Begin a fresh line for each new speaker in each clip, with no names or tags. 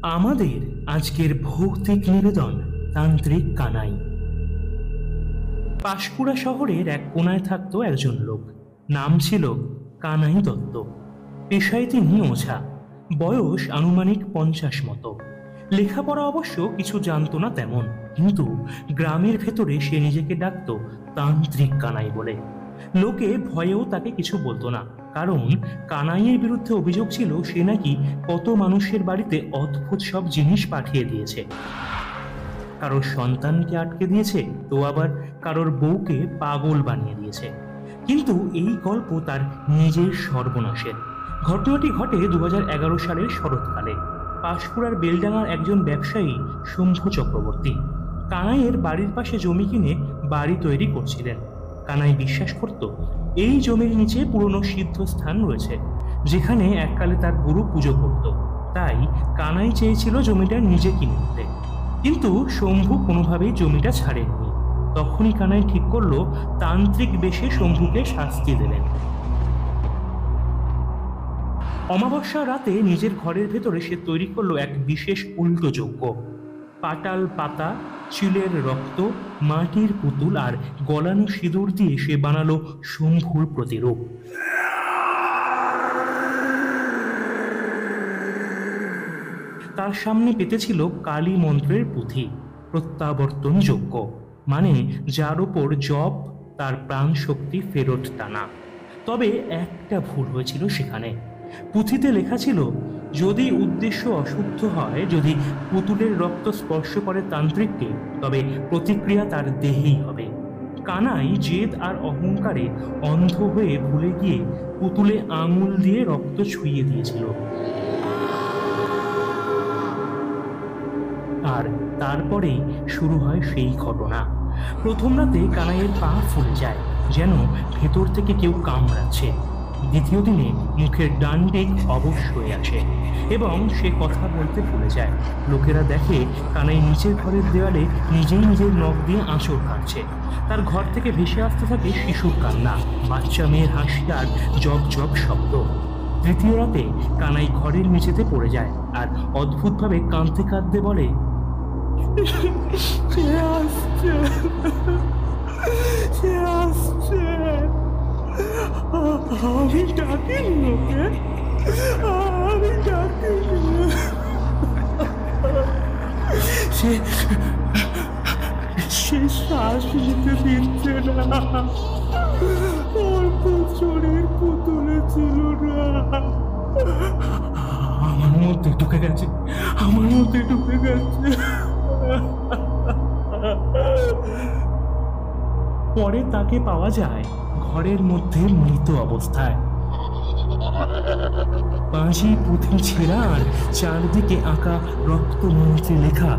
আমাদের আজকের ভৌতিক নিবেদন তান্ত্রিক কানাই। পাঁশকুড়া শহরের এক কোনায় থাকতো একজন লোক, নাম ছিল কানাই দত্ত। পেশায় তিনি ওঝা। বয়স আনুমানিক 50 মতো। লেখাপড়া অবশ্য কিছু জানতো না তেমন, কিন্তু গ্রামের ভেতরে সে নিজেকে ডাকতো তান্ত্রিক কানাই বলে। লোকে ভয়েও তাকে কিছু বলতো না, কারণ কানাইয়ের বিরুদ্ধে অভিযোগ ছিল সে নাকি কত মানুষের বাড়িতে অদ্ভুত সব জিনিস পাঠিয়ে দিয়েছে। কারোর সন্তানকে আটকে দিয়েছে, তো আবার কারোর বউকে পাগল বানিয়ে দিয়েছে। কিন্তু এই গল্প তার নিজের সর্বনাশের। ঘটনাটি ঘটে 2011 সালের শরৎকালে। পাঁশকুড়ার বেলডাঙার একজন ব্যবসায়ী শম্ভু চক্রবর্তী কানাইয়ের বাড়ির পাশে জমি কিনে বাড়ি তৈরি করছিলেন। কানাই বিশ্বাস করত এই জমির নিচে পুরনো সিদ্ধস্থান রয়েছে, যেখানে এককালে তার গুরু পুজো করত। তাই কানাই চেয়েছিল জমিটা নিজে কিনে নিতে, কিন্তু শম্ভু কোনোভাবেই জমিটা ছাড়েননি। তখনই কানাই ঠিক করলো তান্ত্রিক বেশে শম্ভুকে শাস্তি দেবেন। অমাবস্যা রাতে নিজের ঘরের ভেতরে সে তৈরি করলো এক বিশেষ উল্টো যজ্ঞ। পাটাল পাতা, চিলের রক্ত, মাটির পুতুল আর গলানো সিঁদুর দিয়ে সে বানালো শম্ভুর প্রতিরূপ। তার সামনে পেতেছিল কালী মন্ত্রের পুঁথি, প্রত্যাবর্তন যজ্ঞ, মানে যার ওপর জপ তার প্রাণ শক্তি ফেরত টানা। তবে একটা ভুল হয়েছিল সেখানে। পুঁথিতে লেখা ছিল, যদি উদ্দেশ্য অশুদ্ধ হয়, যদি পুতুলের রক্ত স্পর্শ করে তান্ত্রিককে, তবে প্রতিক্রিয়া তার দেহেই হবে। কানাই জেদ আর অহংকারে অন্ধ হয়ে ভুলে গিয়ে পুতুলে আঙুল দিয়ে রক্ত ছুঁয়ে দিয়েছিল। আর তারপরেই শুরু হয় সেই ঘটনা। প্রথম রাতে কানাইয়ের পা ফুলে যায়, যেন ভেতর থেকে কেউ কামড়াচ্ছে। দ্বিতীয় দিনে মুখের ডান দিক অবশ হয়ে আসে এবং সে কথা বলতে ভুলে যায়। লোকেরা দেখে কানাই নিচের ঘরের দেওয়ালে নিজেই নিজের নখ দিয়ে আঁচড় কাটছে। তার ঘর থেকে ভেসে আসতে থাকে শিশুর কান্না, বাচ্চা মেয়ের হাসি আর জগ জগ শব্দ। তৃতীয় রাতে কানাই ঘরের মেঝেতে পড়ে যায় আর অদ্ভুতভাবে কাঁদতে কাঁদতে বলে, সে আসছে, সে আসছে, আমি ডাকিনি ওকে, আমি ডাকিনি। সে শ্বাস নিতে দিচ্ছে না, ওর শরীর পুতুলে ছিল না। আমার মধ্যে ঢুকে গেছে, আমার মধ্যে ঢুকে গেছে। পরে তাকে পাওয়া যায় ঘরের মধ্যে মৃত অবস্থায়, পাঁজি পুঁথি ছেঁড়া আর চারদিকে আঁকা রক্ত মন্ত্রে লেখা,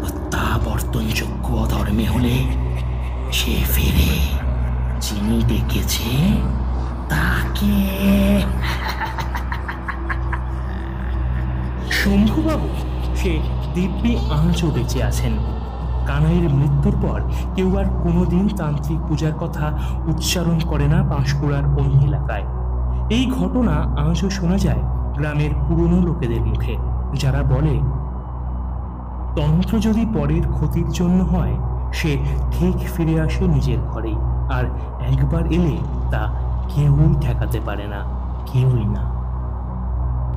প্রত্যাবর্তনযোগ্য অধর্মে হলে সে ফেরে, যিনি ডেকেছে তাকে। শম্ভুবাবু সে দিব্যি আজও বেঁচে আছেন। কানাইয়ের মৃত্যুর পর কেউ আর কোনোদিন তান্ত্রিক পূজার কথা উচ্চারণ করে না পাঁশকুড়ার ওই এলাকায়। এই ঘটনা আজও শোনা যায় গ্রামের পুরনো লোকেদের মুখে, যারা বলে তন্ত্র যদি পরের ক্ষতির জন্য হয়, সে ঠিক ফিরে আসে নিজের ঘরেই, আর একবার এলে তা কেউই ঠেকাতে পারে না, কেউই না।